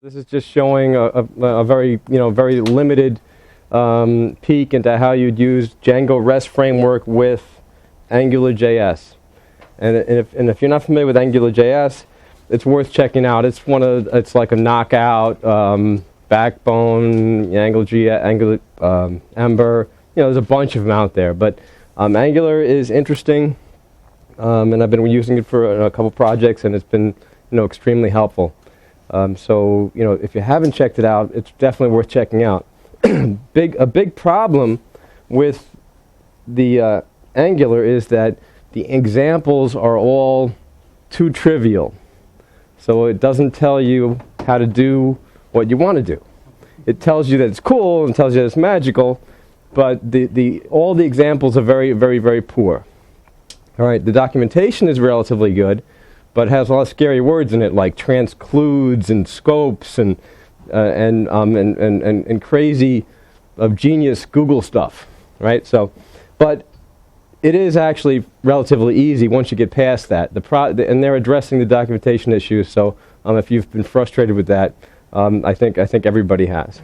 This is just showing a very, very limited peek into how you'd use Django Rest framework with Angularjs. And if you're not familiar with Angularjs, it's worth checking out. It's like a knockout backbone, Angular, Ember. There's a bunch of them out there, but Angular is interesting, and I've been using it for a couple projects, and it's been, extremely helpful. So if you haven't checked it out, it's definitely worth checking out. A big problem with the Angular is that the examples are all too trivial. So it doesn't tell you how to do what you want to do. It tells you that it's cool and tells you that it's magical, but all the examples are very, very, very poor. All right, the documentation is relatively good, but it has a lot of scary words in it, like transcludes and scopes and crazy genius Google stuff, right? So, but it is actually relatively easy once you get past that. And they're addressing the documentation issues. So, if you've been frustrated with that, I think everybody has.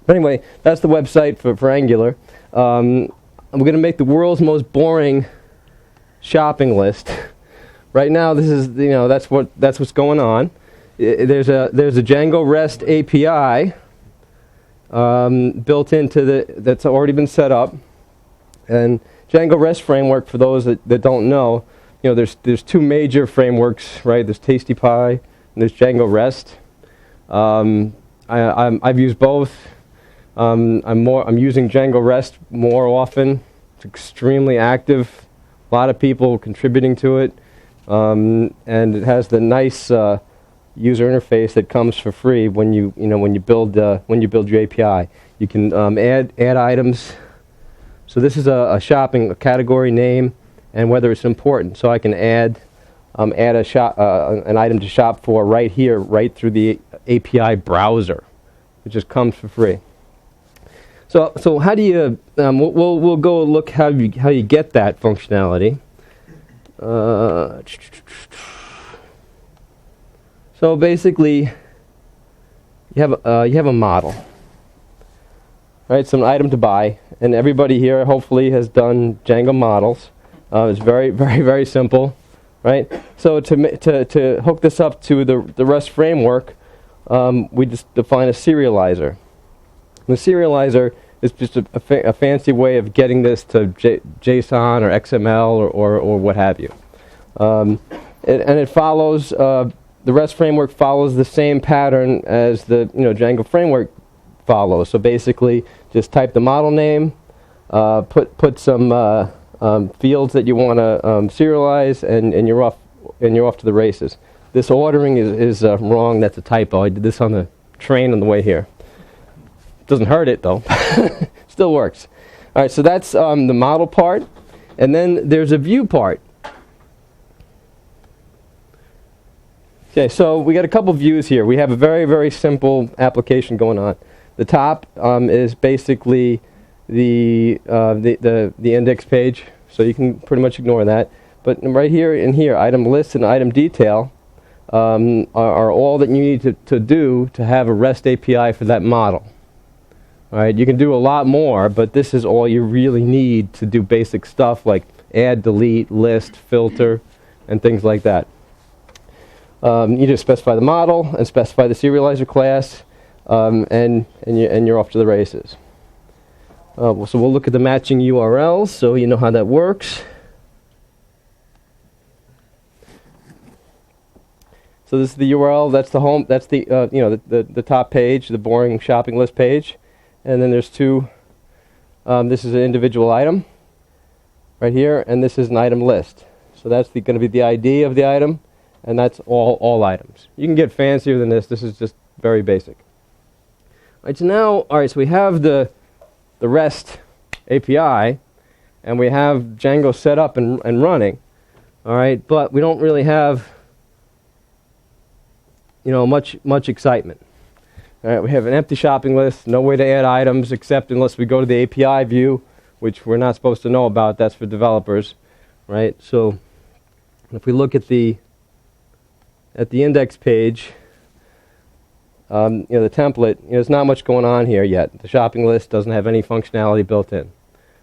But anyway, that's the website for Angular. I'm going to make the world's most boring shopping list. Right now, this is that's what's going on. There's a Django Rest API built into that's already been set up, and Django Rest framework, for those that don't know, there's two major frameworks, right? There's Tasty Pie and there's Django Rest. I've used both. I'm using Django Rest more often. It's extremely active. A lot of people contributing to it. And it has the nice user interface that comes for free when you build your API. You can add items. So this is a category name and whether it's important. So I can add an item to shop for right here, right through the API browser. It just comes for free. So how do you? We'll go look how you get that functionality. So basically, you have a model, right? So an item to buy, and everybody here hopefully has done Django models. It's very, very, very simple, right? So to hook this up to the REST framework, we just define a serializer. The serializer is just a fancy way of getting this to JSON or XML or what have you. And it follows, the REST framework follows the same pattern as the Django framework follows. So basically, just type the model name, put some fields that you want to serialize, and you're off to the races. This ordering is wrong. That's a typo. I did this on the train on the way here. Doesn't hurt it though. Still works. All right, so that's the model part, and then there's a view part. Okay, so we got a couple views here. We have a very, very simple application going on. The top is basically the index page, so you can pretty much ignore that. But right here and here, item list and item detail are all that you need to do to have a REST API for that model. All right, you can do a lot more, but this is all you really need to do basic stuff like add, delete, list, filter, and things like that. You just specify the model and specify the serializer class, and you're off to the races. So we'll look at the matching URLs, so you know how that works. So this is the URL. That's the home. That's the the top page, the boring shopping list page. And then there's two, this is an individual item right here, and this is an item list. So that's going to be the ID of the item, and that's all items. You can get fancier than this. This is just very basic. All right, so now, so we have the REST API, and we have Django set up and running, all right, but we don't really have, much excitement. All right, we have an empty shopping list, no way to add items except unless we go to the API view, which we're not supposed to know about. That's for developers, right? So if we look at the index page, the template, there's not much going on here yet. The shopping list doesn't have any functionality built in.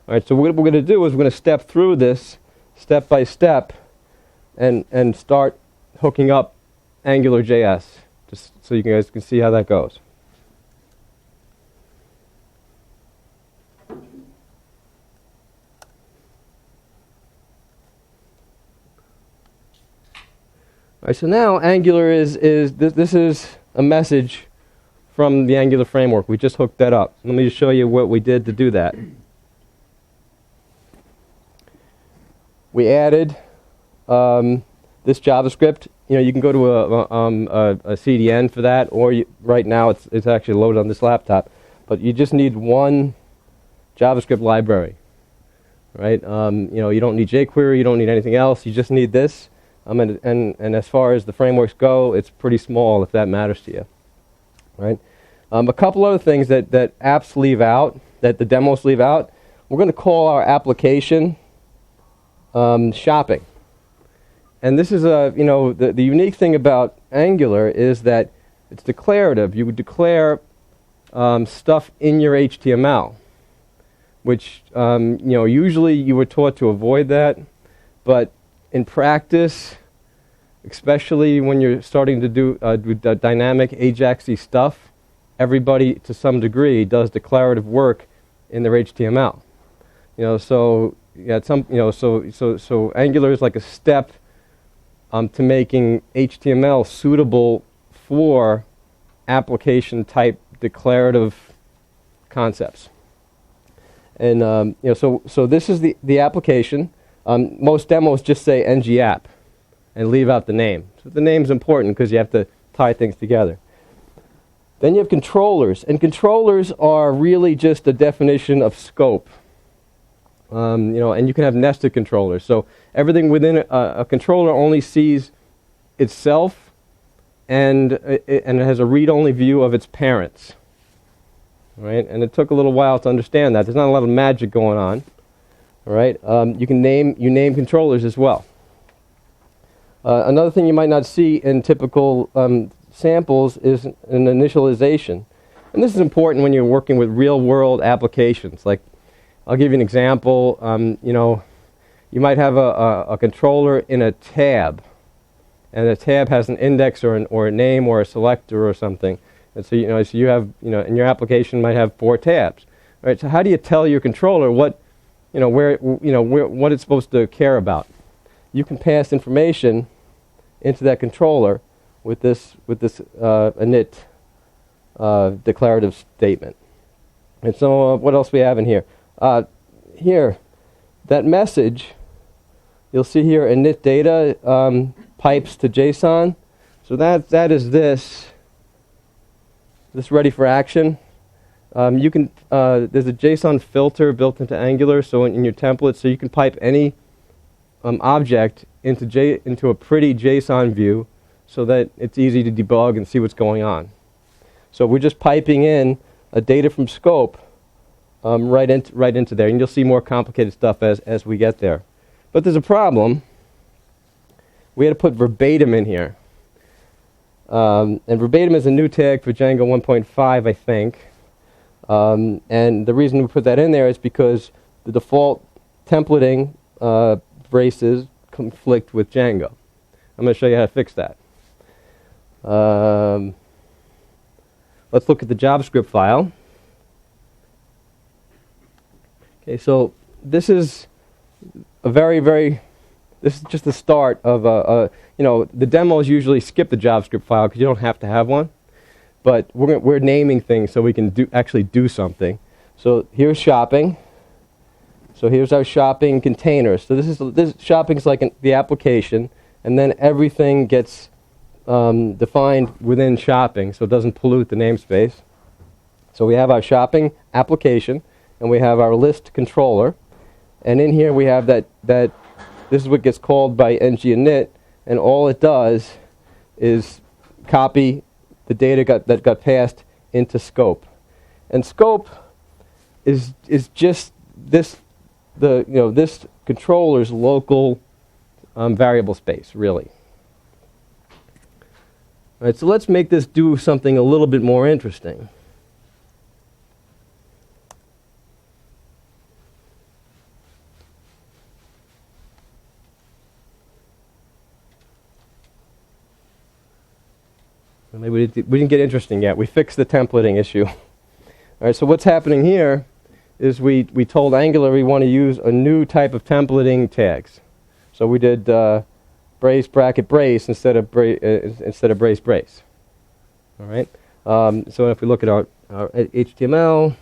All right, so what we're going to do is we're going to step through this step by step and start hooking up Angular.js, just so you guys can see how that goes. All right, so now Angular this is a message from the Angular framework. We just hooked that up. Let me just show you what we did to do that. We added this JavaScript. You can go to a CDN for that, or right now it's actually loaded on this laptop. But you just need one JavaScript library, right? You don't need jQuery, you don't need anything else. You just need this. And as far as the frameworks go, it's pretty small if that matters to you, right? A couple other things that apps leave out, that the demos leave out. We're going to call our application shopping. And this is the unique thing about Angular is that it's declarative. You would declare stuff in your HTML, which usually you were taught to avoid that, but in practice, especially when you're starting to do dynamic Ajax-y stuff, everybody to some degree does declarative work in their HTML. So Angular is like a step to making HTML suitable for application type declarative concepts. And so this is the application. Most demos just say ng-app and leave out the name. So the name's important because you have to tie things together. Then you have controllers, and controllers are really just a definition of scope. And you can have nested controllers. So everything within a controller only sees itself, and it has a read-only view of its parents. Right? And it took a little while to understand that. There's not a lot of magic going on. All right? You name controllers as well. Another thing you might not see in typical samples is an initialization. And this is important when you're working with real-world applications. Like, I'll give you an example. You might have a controller in a tab, and the tab has an index or a name or a selector or something. And so you have and your application might have 4 tabs. All right. So how do you tell your controller what it's supposed to care about? You can pass information into that controller with this init declarative statement. And so what else we have in here? Here, that message, you'll see here init data pipes to JSON. So that is this ready for action. There's a JSON filter built into Angular, so in your template, so you can pipe any object into a pretty JSON view so that it's easy to debug and see what's going on. So we're just piping in a data from scope right into there, and you'll see more complicated stuff as we get there. But there's a problem. We had to put verbatim in here. And verbatim is a new tag for Django 1.5, I think. And the reason we put that in there is because the default templating braces conflict with Django. I'm going to show you how to fix that. Let's look at the JavaScript file. Okay, so this is this is just the start of the demos usually skip the JavaScript file because you don't have to have one, but we're naming things so we can actually do something. So here's shopping. So here's our shopping container. So this shopping is like the application, and then everything gets defined within shopping, so it doesn't pollute the namespace. So we have our shopping application, and we have our list controller, and in here we have that this is what gets called by ng-init, and all it does is copy the data that got passed into scope. And scope is just this controller's local variable space, really. All right, so let's make this do something a little bit more interesting. Maybe we didn't get interesting yet. We fixed the templating issue. All right, so what's happening here is we told Angular we want to use a new type of templating tags. So we did brace, bracket, brace instead of brace, brace. All right. So if we look at our HTML,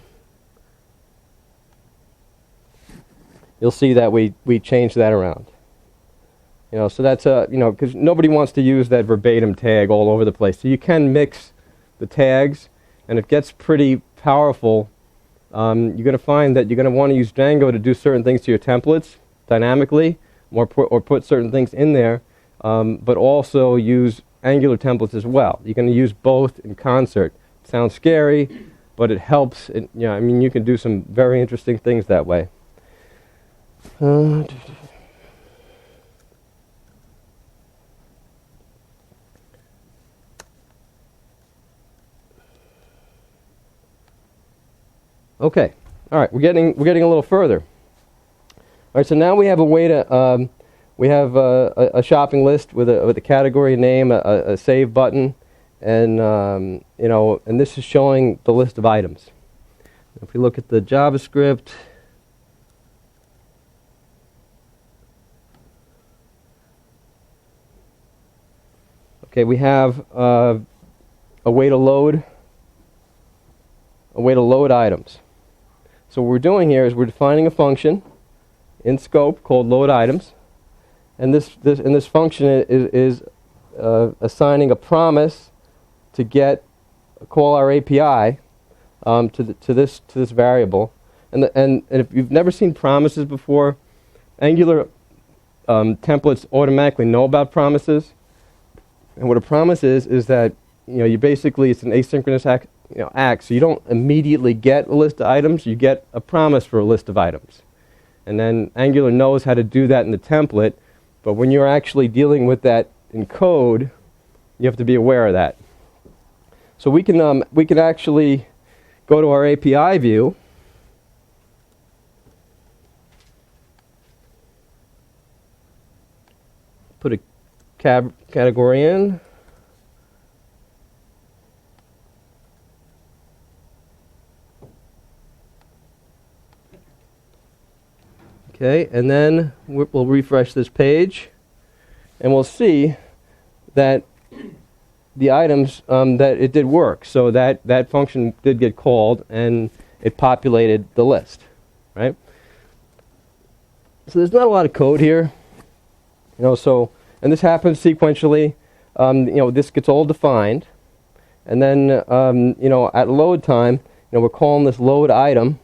you'll see that we changed that around. So that's because nobody wants to use that verbatim tag all over the place. So you can mix the tags, and it gets pretty powerful. You're going to find that you're going to want to use Django to do certain things to your templates dynamically, or put certain things in there, but also use Angular templates as well. You're going to use both in concert. It sounds scary, but it helps. You can do some very interesting things that way. Okay, all right, we're getting a little further. All right, so now we have a way to we have a shopping list with a category name, a save button, and and this is showing the list of items. If we look at the JavaScript, okay, we have a way to load items. So what we're doing here is we're defining a function in scope called load items, and this function is assigning a promise to call our API to this variable. And if you've never seen promises before, Angular templates automatically know about promises. And what a promise is that you basically, it's an asynchronous act, so you don't immediately get a list of items, you get a promise for a list of items. And then Angular knows how to do that in the template, but when you're actually dealing with that in code, you have to be aware of that. So we can actually go to our API view, put a category in, okay, and then we'll refresh this page, and we'll see that the items, that it did work. So that function did get called, and it populated the list, right? So there's not a lot of code here, and this happens sequentially. This gets all defined, and then at load time, we're calling this load item.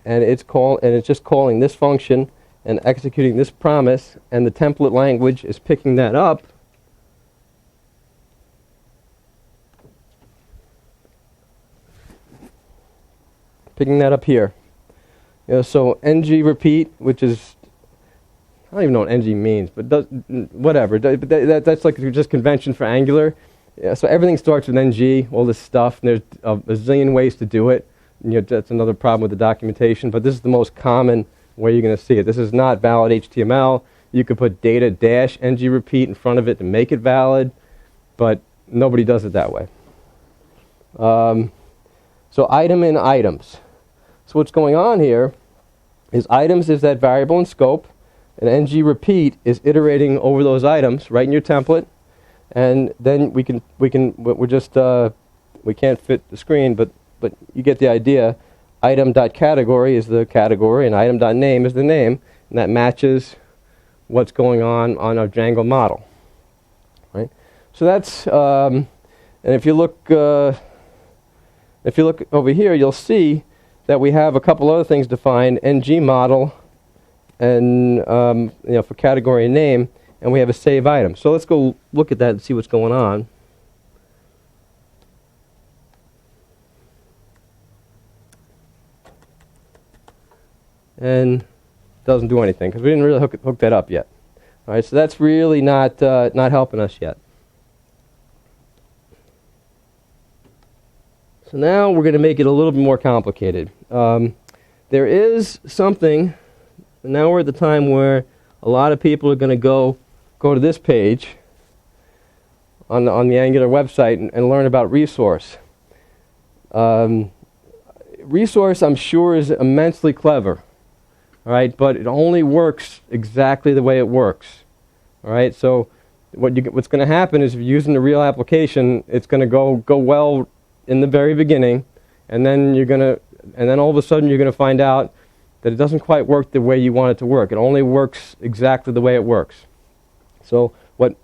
And it's just calling this function and executing this promise, and the template language is picking that up. Picking that up here. So ngrepeat, which is, I don't even know what ng means, but whatever. That's like just convention for Angular. Yeah, so everything starts with ng, all this stuff, and there's a zillion ways to do it. That's another problem with the documentation, but this is the most common way you're going to see it. This is not valid HTML. You could put data-ngrepeat in front of it to make it valid, but nobody does it that way. So item in items. So what's going on here is items is that variable in scope, and ngrepeat is iterating over those items right in your template, and then we can't fit the screen, but you get the idea. Item.category is the category, and item.name is the name, and that matches what's going on our Django model. Right? So that's, and if you look over here, you'll see that we have a couple other things defined: ng model, and for category and name, and we have a save item. So let's go look at that and see what's going on. And doesn't do anything because we didn't really hook that up yet. All right, so that's really not helping us yet. So now we're going to make it a little bit more complicated. There is something, now we're at the time where a lot of people are going to go to this page on the Angular website and learn about resource. Resource, I'm sure, is immensely clever, all right, but it only works exactly the way it works, all right. So what's going to happen is if you're using the real application, it's going to go well in the very beginning, and then all of a sudden you're going to find out that it doesn't quite work the way you want it to work. It only works exactly the way it works. So what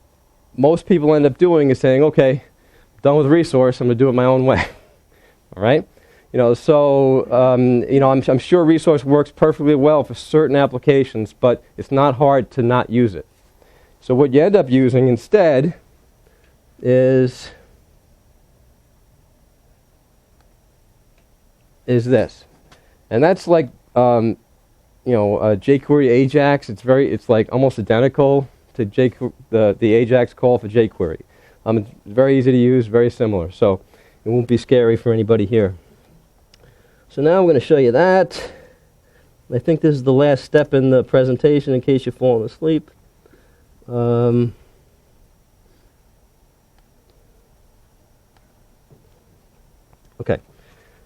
most people end up doing is saying, okay, I'm done with resource, I'm going to do it my own way, all right. So I'm sure resource works perfectly well for certain applications, but it's not hard to not use it. So what you end up using instead is this, and that's like jQuery Ajax. It's like almost identical to the Ajax call for jQuery. It's very easy to use, very similar. So it won't be scary for anybody here. So now I'm going to show you that. I think this is the last step in the presentation in case you're falling asleep. Okay.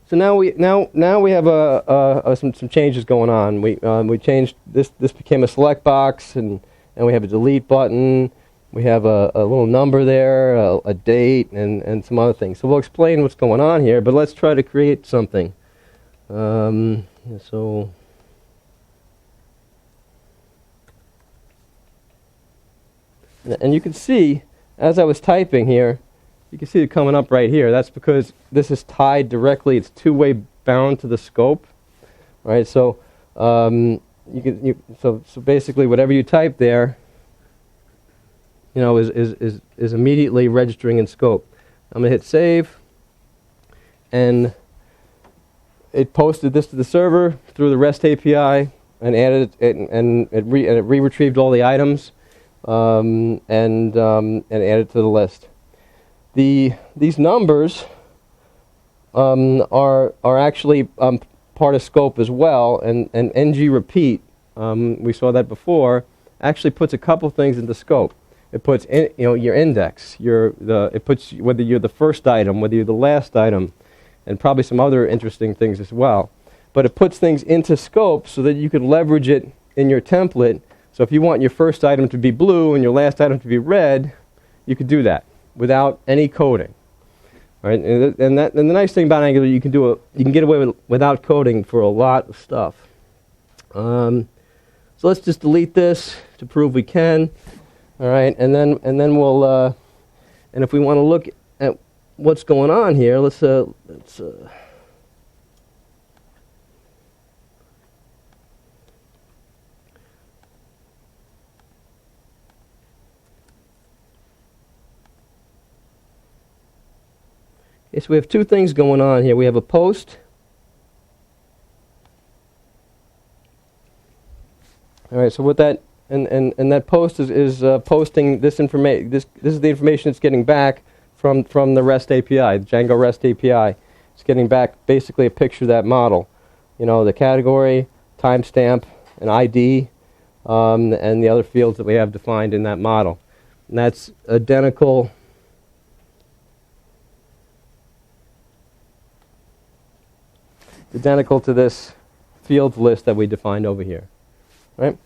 So now we have some changes going on. We changed this. This became a select box, and we have a delete button. We have a little number there, a date, and some other things. So we'll explain what's going on here, but let's try to create something. And you can see, as I was typing here, you can see it coming up right here. That's because this is tied directly. It's two-way bound to the scope, right? So so basically, whatever you type there, is immediately registering in scope. I'm gonna hit save, and it posted this to the server through the REST API and added it, and it re-retrieved all the items and added to the list. These numbers are actually part of scope as well, and ngrepeat, we saw that before, actually puts a couple things into scope. It puts your index, it puts whether you're the first item, whether you're the last item, and probably some other interesting things as well. But it puts things into scope so that you could leverage it in your template. So if you want your first item to be blue and your last item to be red, you could do that without any coding. Right? And the nice thing about Angular, you can get away without coding for a lot of stuff. So let's just delete this to prove we can. All right, and then we'll and if we want to look at what's going on here, let's okay, so we have two things going on here. We have a post. All right, so what that and that post is posting this information. This is the information it's getting back from the REST API, the Django Rest API. It's getting back basically a picture of that model. The category, timestamp, an ID, and the other fields that we have defined in that model. And that's identical to this fields list that we defined over here, right?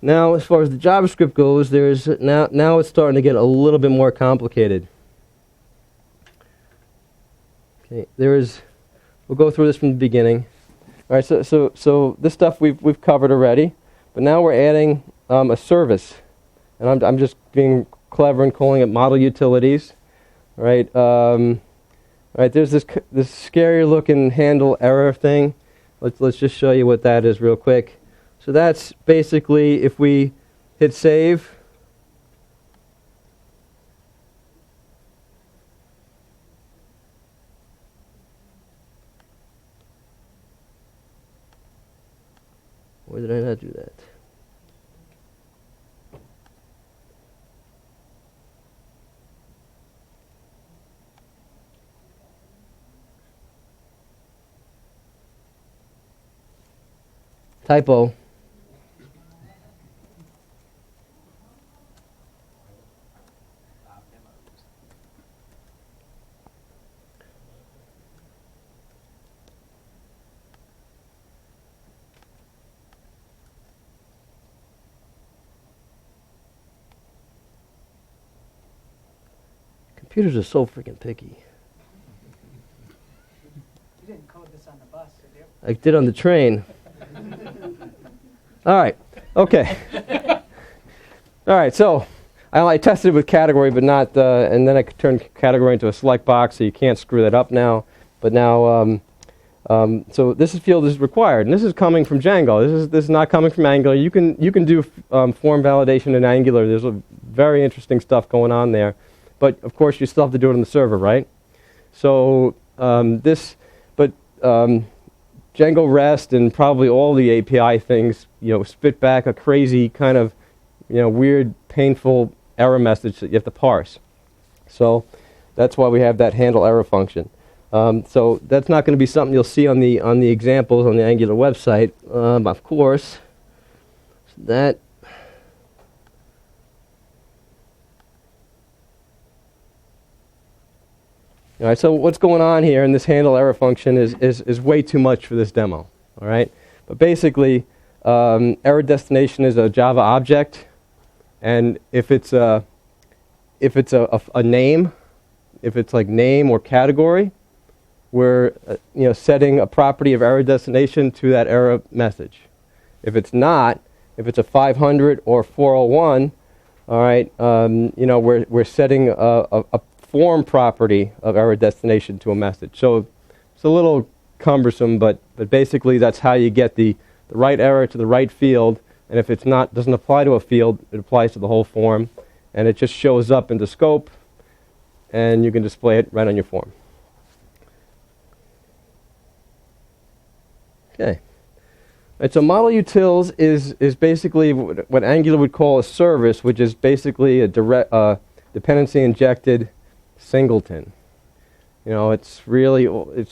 Now, as far as the JavaScript goes, there's now it's starting to get a little bit more complicated. Okay, we'll go through this from the beginning. All right, so this stuff we've covered already, but now we're adding a service, and I'm just being clever and calling it model utilities, right? Right, there's this scary looking handle error thing. Let's just show you what that is real quick. So that's basically if we hit save, why did I not do that? typo. Computers are so freaking picky. You didn't code this on the bus, did you? I did on the train. All right. Okay. All right. So I tested it with category, but not. And then I could turn category into a select box, so you can't screw that up now. But now, so this field is required, and this is coming from Django. This is not coming from Angular. You can do form validation in Angular. There's a very interesting stuff going on there. But of course, you still have to do it on the server, right? So Django Rest and probably all the API things, spit back a crazy kind of, weird, painful error message that you have to parse. So that's why we have that handle error function. So that's not going to be something you'll see on the examples on the Angular website, of course. That. All right, so what's going on here in this handle error function is way too much for this demo. All right, but basically, error destination is a Java object, and if it's a name, if it's like name or category, we're setting a property of error destination to that error message. If it's not, if it's a 500 or 401, all right, we're setting a form property of error destination to a message. So it's a little cumbersome, but basically that's how you get the right error to the right field. And if it's not, doesn't apply to a field, it applies to the whole form, and it just shows up in the scope, and you can display it right on your form. Okay. Right, so modelutil is basically what Angular would call a service, which is basically a direct dependency injected singleton. It's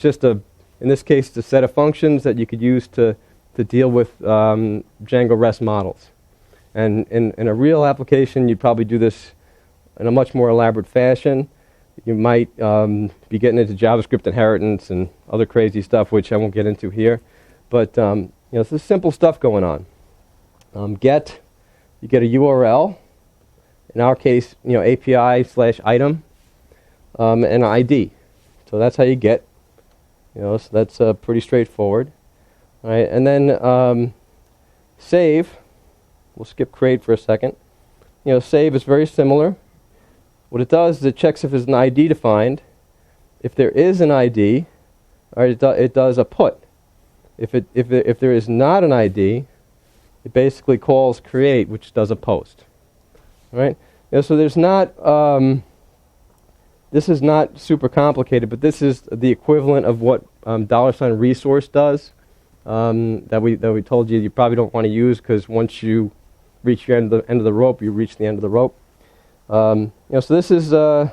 just in this case, it's a set of functions that you could use to deal with Django REST models. And in a real application, you'd probably do this in a much more elaborate fashion. You might be getting into JavaScript inheritance and other crazy stuff, which I won't get into here. But it's this simple stuff going on. You get a URL. In our case, API/item. An ID. So that's how you get. So that's pretty straightforward. All right, and then save. We'll skip create for a second. Save is very similar. What it does is it checks if there's an ID defined. If there is an ID, all right, it does a put. If there is not an ID, it basically calls create, which does a post. All right. So there's not. This is not super complicated, but this is the equivalent of what $resource does. That we told you probably don't want to use, because once you reach your end of the rope, you reach the end of the rope. So this is so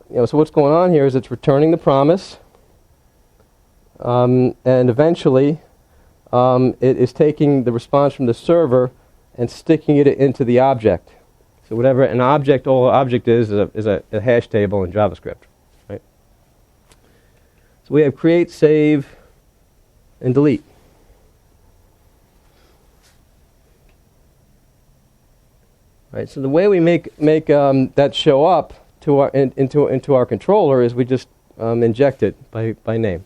what's going on here is it's returning the promise, and eventually it is taking the response from the server and sticking it into the object. So whatever an object, all an object is a hash table in JavaScript, right? So we have create, save, and delete. Right. So the way we make that show up to our into our controller is we just inject it by name.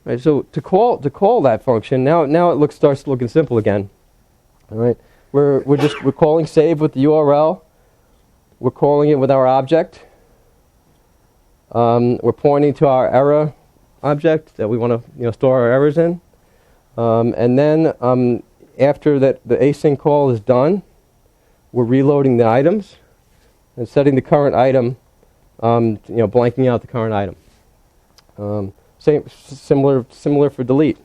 Right, so to call that function, now it starts looking simple again. All right, we're calling save with the URL. We're calling it with our object. We're pointing to our error object that we want to store our errors in. And then after that the async call is done, we're reloading the items and setting the current item, blanking out the current item. Similar for delete.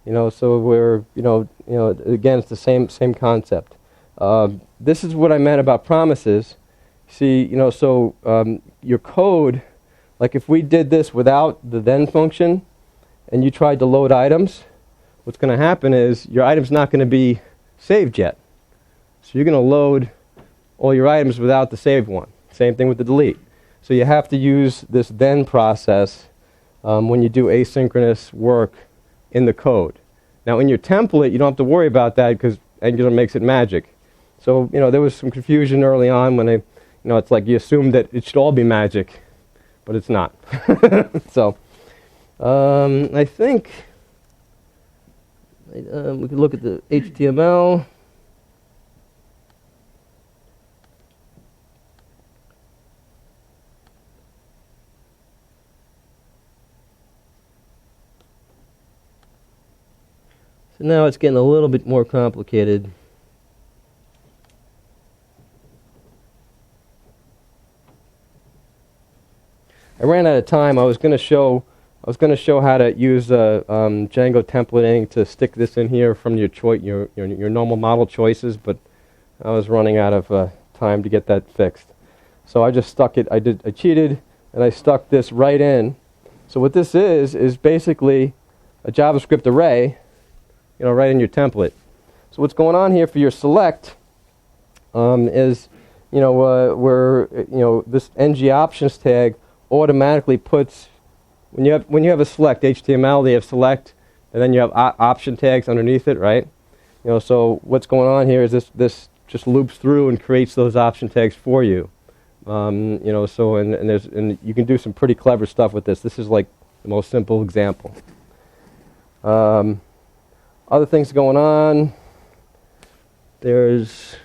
So we're again, it's the same concept. This is what I meant about promises. See, your code, like if we did this without the then function, and you tried to load items, what's going to happen is your item's not going to be saved yet. So you're going to load all your items without the saved one. Same thing with the delete. So you have to use this then process when you do asynchronous work in the code. Now in your template, you don't have to worry about that because Angular makes it magic. So there was some confusion early on when it's like you assume that it should all be magic, but it's not. So I think we could look at the HTML. So now it's getting a little bit more complicated. I ran out of time. I was going to show how to use Django templating to stick this in here from your normal model choices, but I was running out of time to get that fixed. So I just stuck it. I cheated and I stuck this right in. So what this is basically a JavaScript array, right in your template. So what's going on here for your select is, where this ng options tag automatically puts, when you have a select HTML, they have select, and then you have option tags underneath it, right? So what's going on here is this just loops through and creates those option tags for you. So and you can do some pretty clever stuff with this. This is like the most simple example. Other things going on. There's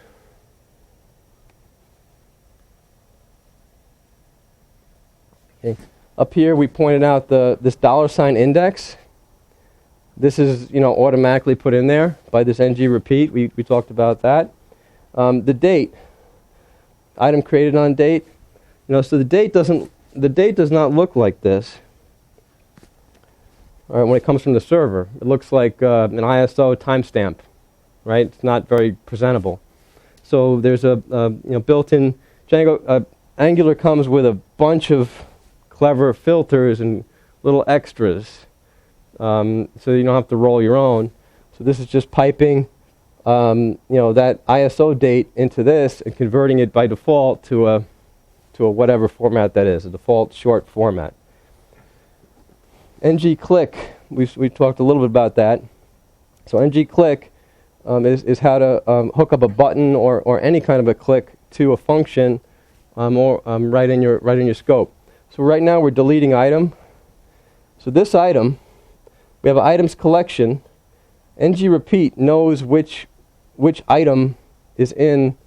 up here we pointed out this $ index. This is automatically put in there by this ngrepeat. We talked about that. The date, item created on date. So the date does not look like this. All right, when it comes from the server, it looks like an ISO timestamp, right? It's not very presentable. So there's a built-in Django. Angular comes with a bunch of clever filters and little extras, so you don't have to roll your own. So this is just piping, that ISO date into this and converting it by default to a whatever format that is, a default short format. ngclick, we talked a little bit about that. So ngclick is how to hook up a button or any kind of a click to a function or right in your scope. So right now we're deleting item. So this item, we have an items collection. ngrepeat knows which item is in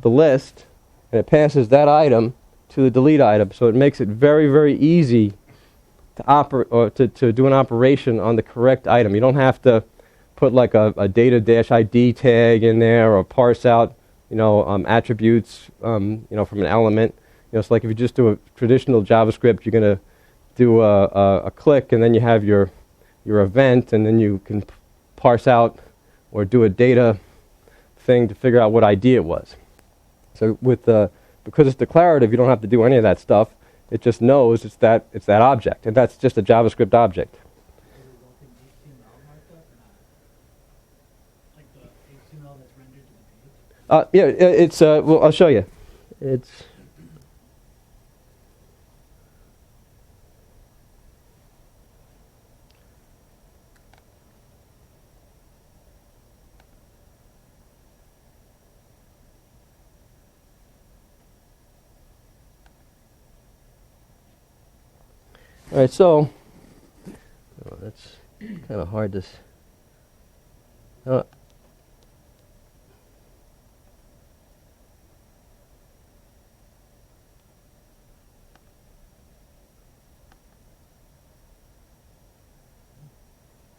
the list, and it passes that item to the delete item. So it makes it very, very easy to do an operation on the correct item. You don't have to put like a data-id tag in there or parse out attributes from an element. It's like if you just do a traditional JavaScript, you're going to do a click, and then you have your event, and then you can parse out or do a data thing to figure out what ID it was. So because it's declarative, you don't have to do any of that stuff. It just knows it's that object, and that's just a JavaScript object. Yeah, it's well, I'll show you. It's all right. So that's kind of hard to.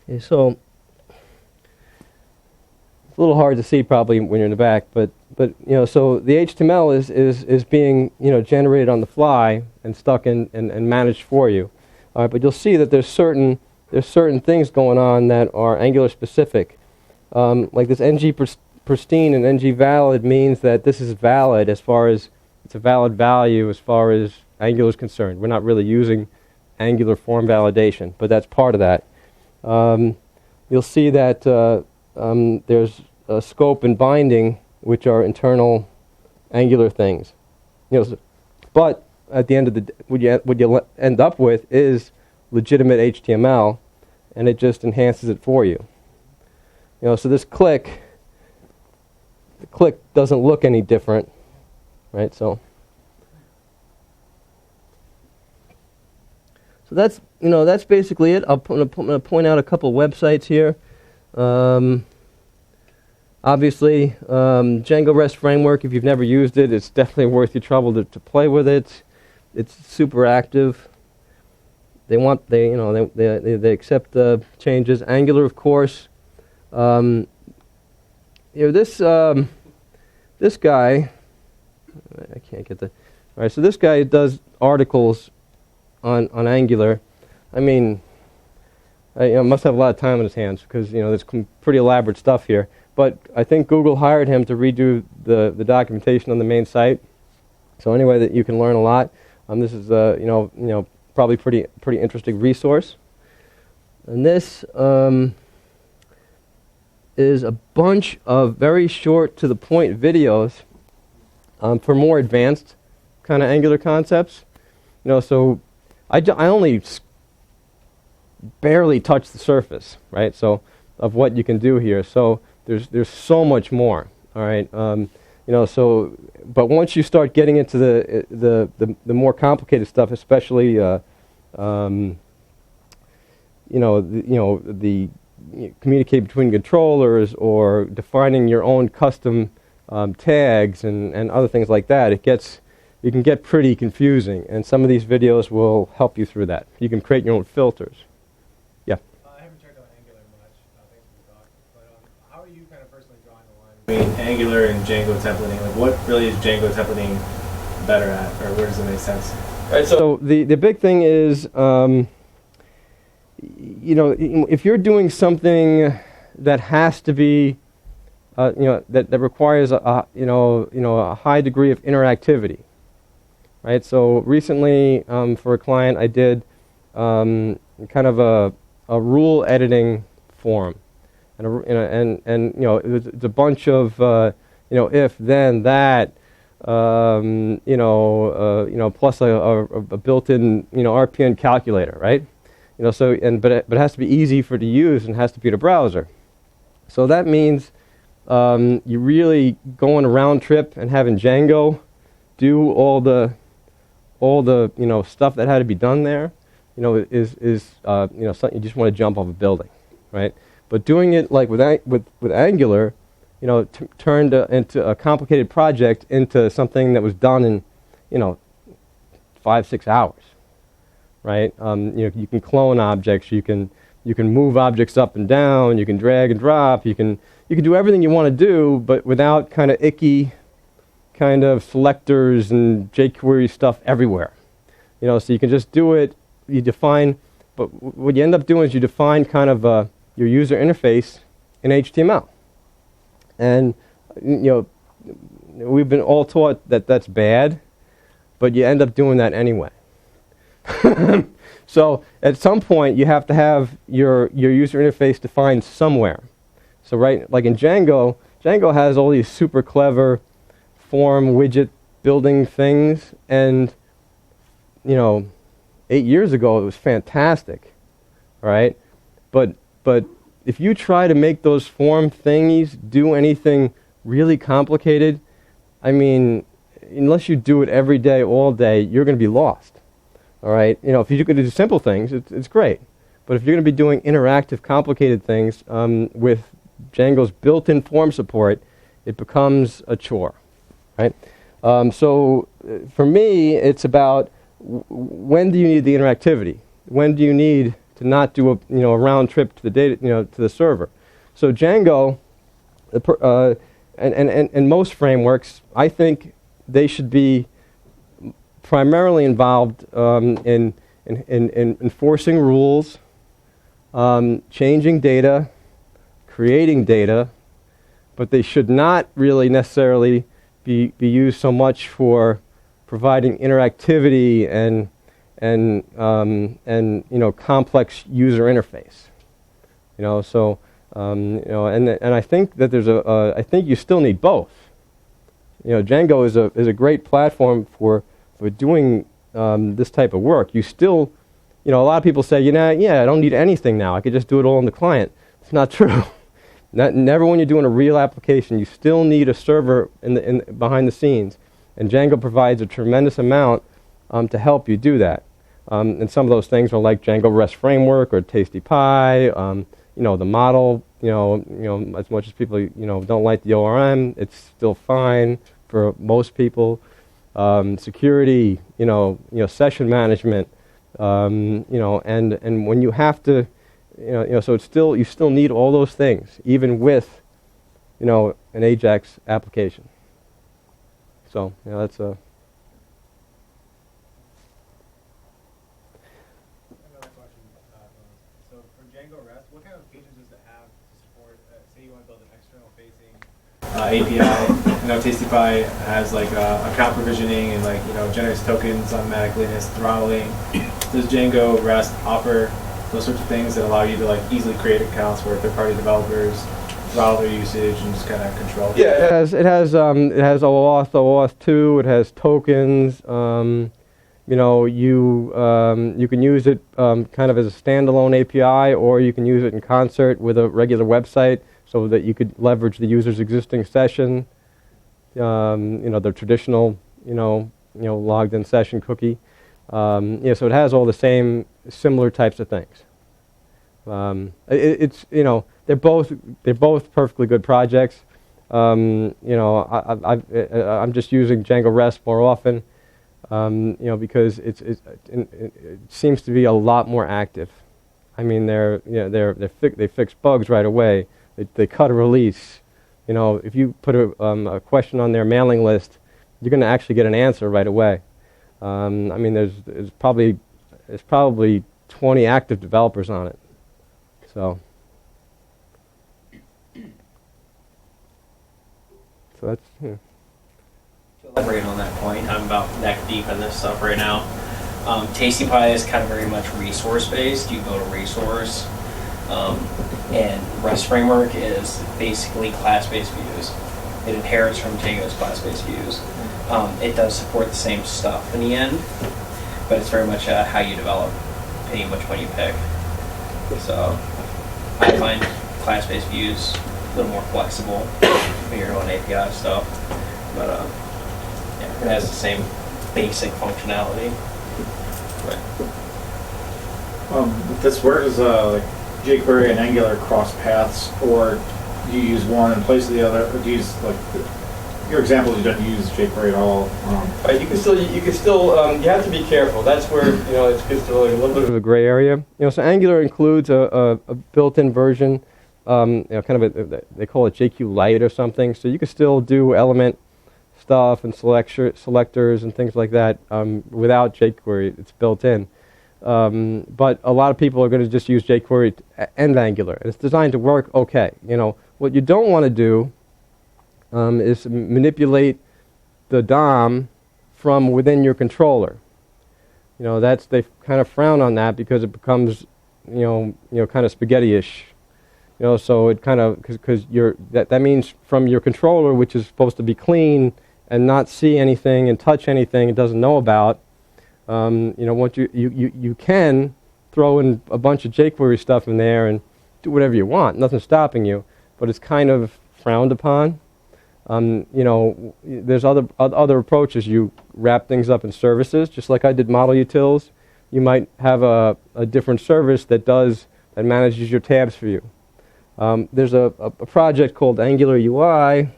Okay, so it's a little hard to see probably when you're in the back, but so the HTML is being generated on the fly and stuck in and managed for you. All right, but you'll see that there's certain things going on that are Angular specific. Like this pristine and ng valid means that this is valid as far as it's a valid value as far as Angular is concerned. We're not really using Angular form validation, but that's part of that. You'll see that there's a scope and binding, which are internal Angular things. But at the end of the what you end up with is legitimate HTML, and it just enhances it for you. So this the click doesn't look any different, right? So that's that's basically it. I'm going to point out a couple websites here. Obviously, Django Rest Framework. If you've never used it, it's definitely worth your trouble to play with it. It's super active. They accept the changes. Angular, of course. This guy, I can't get the. All right, so this guy does articles on Angular. I mean, must have a lot of time on his hands because there's pretty elaborate stuff here. But I think Google hired him to redo the documentation on the main site. So anyway, that you can learn a lot. This is probably pretty interesting resource. And this is a bunch of very short to the point videos for more advanced kind of Angular concepts. So I only barely touched the surface, right? So of what you can do here. So there's so much more. All right. So but once you start getting into the more complicated stuff, especially communicate between controllers or defining your own custom tags and other things like that, it can get pretty confusing, and some of these videos will help you through that. You can create your own filters. Yeah. I haven't checked out Angular much. Thanks for the talk. But how are you kind of personally drawing the line between Angular and Django templating? Like, what really is Django templating better at, or where does it make sense? Right, so the big thing is, if you're doing something that has to be, that requires a high degree of interactivity, right? So recently, for a client, I did kind of a rule editing form, and it's a bunch of if then that. Plus a built-in RPN calculator, right? But it has to be easy for to use and has to be the browser. So that means you really going a round trip and having Django do all the stuff that had to be done there. Is something you just want to jump off a building, right? But doing it like with Angular. Turned into a complicated project into something that was done in, 5-6 hours, right? You can clone objects, you can move objects up and down, you can drag and drop, you can do everything you want to do, but without kind of icky, kind of selectors and jQuery stuff everywhere, So you can just do it. You define, but what you end up doing is you define kind of your user interface in HTML. And, we've been all taught that that's bad, but you end up doing that anyway. So at some point, you have to have your user interface defined somewhere. So like in Django has all these super clever form widget building things, and, 8 years ago, it was fantastic, right? But if you try to make those form thingies do anything really complicated, I mean, unless you do it every day, all day, you're going to be lost. All right? If you're going to do simple things, it's great. But if you're going to be doing interactive, complicated things with Django's built-in form support, it becomes a chore, right? So for me, it's about when do you need the interactivity? When do you need to not do a round trip to the data to the server? So Django and most frameworks, I think they should be primarily involved in in enforcing rules, changing data, creating data, but they should not really necessarily be used so much for providing interactivity and complex user interface. So and I think that I think you still need both. Django is a great platform for doing this type of work. You still, a lot of people say, yeah, I don't need anything now. I could just do it all in the client. It's not true. Never when you're doing a real application. You still need a server behind the scenes, and Django provides a tremendous amount to help you do that. And some of those things are like Django Rest Framework or Tasty Pie. The model. As much as people don't like the ORM, it's still fine for most people. Security, session management, and when you have to, so it's still, you still need all those things, even with, an Ajax application. So, that's a. Another question. So for Django Rest, what kind of features does it have to support? Say you want to build an external facing API. Tastify has like account provisioning and generates tokens automatically and it's throttling. Does Django Rest offer those sorts of things that allow you to easily create accounts for third-party developers, throttle their usage, and just kind of control? Yeah, it has OAuth 2. It has tokens. You can use it kind of as a standalone API, or you can use it in concert with a regular website, so that you could leverage the user's existing session, the traditional, logged in session cookie. So it has all the same similar types of things. They're both perfectly good projects. I'm just using Django Rest more often, because it seems to be a lot more active. I mean, they fix bugs right away. They cut a release. If you put a question on their mailing list, you're going to actually get an answer right away. There's probably 20 active developers on it. So that's. To elaborate on that point, I'm about neck deep in this stuff right now. Tasty Pie is kind of very much resource based. You go to resource. And Rest Framework is basically class-based views. It inherits from Django's class-based views. It does support the same stuff in the end, but it's very much how you develop, depending which one you pick. So I find class-based views a little more flexible when you're doing API stuff, but it has the same basic functionality. Right. Where does jQuery and Angular cross paths, or do you use one in place of the other? Or do you use your example? You don't use jQuery at all. You can still. You have to be careful. That's where it gets to a little bit of a gray area. So Angular includes a built-in version, kind of they call it JQ Lite or something. So you can still do element stuff and selectors and things like that without jQuery. It's built in. But a lot of people are going to just use jQuery and Angular, and it's designed to work okay. What you don't want to do is manipulate the DOM from within your controller. They kind of frown on that because it becomes, kind of spaghetti-ish. So it kind of because that means from your controller, which is supposed to be clean and not see anything and touch anything it doesn't know about. What you can throw in a bunch of jQuery stuff in there and do whatever you want. Nothing's stopping you, but it's kind of frowned upon. There's other approaches. You wrap things up in services, just like I did modelutils. You might have a different service that manages your tabs for you. There's a project called Angular UI.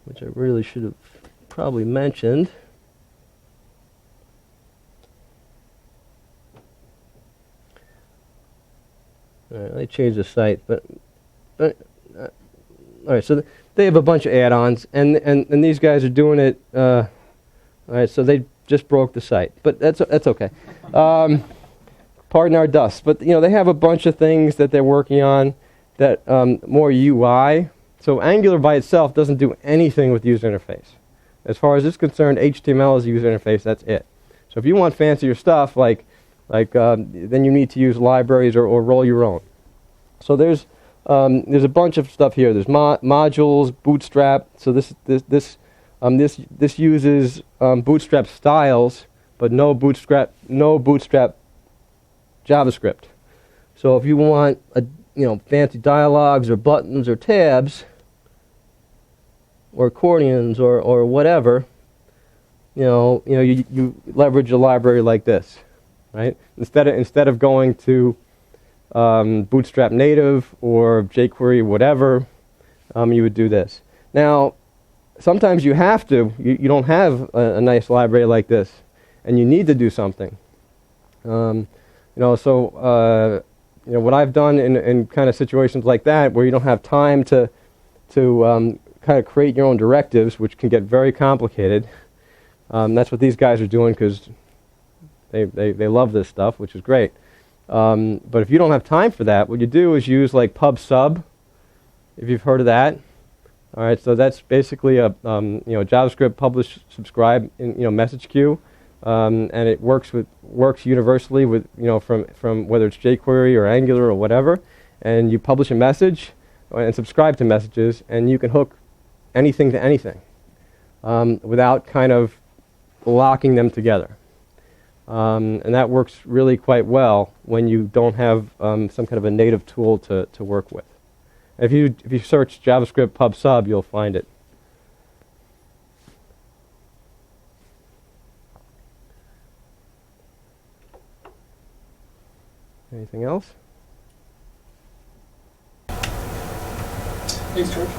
Which I really should have probably mentioned. All right, let me change the site, but all right. So they have a bunch of add-ons, and these guys are doing it. All right, so they just broke the site, but that's okay. Pardon our dust, but they have a bunch of things that they're working on that more UI. So Angular by itself doesn't do anything with user interface. As far as it's concerned, HTML is a user interface. That's it. So if you want fancier stuff, then you need to use libraries or roll your own. So there's a bunch of stuff here. There's modules, Bootstrap. So this uses Bootstrap styles, but no Bootstrap JavaScript. So if you want fancy dialogues or buttons or tabs or accordions or whatever, you leverage a library like this, right? Instead of going to Bootstrap native or jQuery whatever, you would do this. Now, sometimes you have to. You don't have a nice library like this, and you need to do something. What I've done in kind of situations like that, where you don't have time to kind of create your own directives, which can get very complicated. That's what these guys are doing because they love this stuff, which is great. But if you don't have time for that, what you do is use like pub sub, if you've heard of that. All right, so that's basically a JavaScript publish subscribe message queue, and it works universally with from whether it's jQuery or Angular or whatever, and you publish a message and subscribe to messages, and you can hook anything to anything without kind of locking them together. And that works really quite well when you don't have some kind of a native tool to work with. If you search JavaScript pub sub, you'll find it. Anything else? Thanks, George.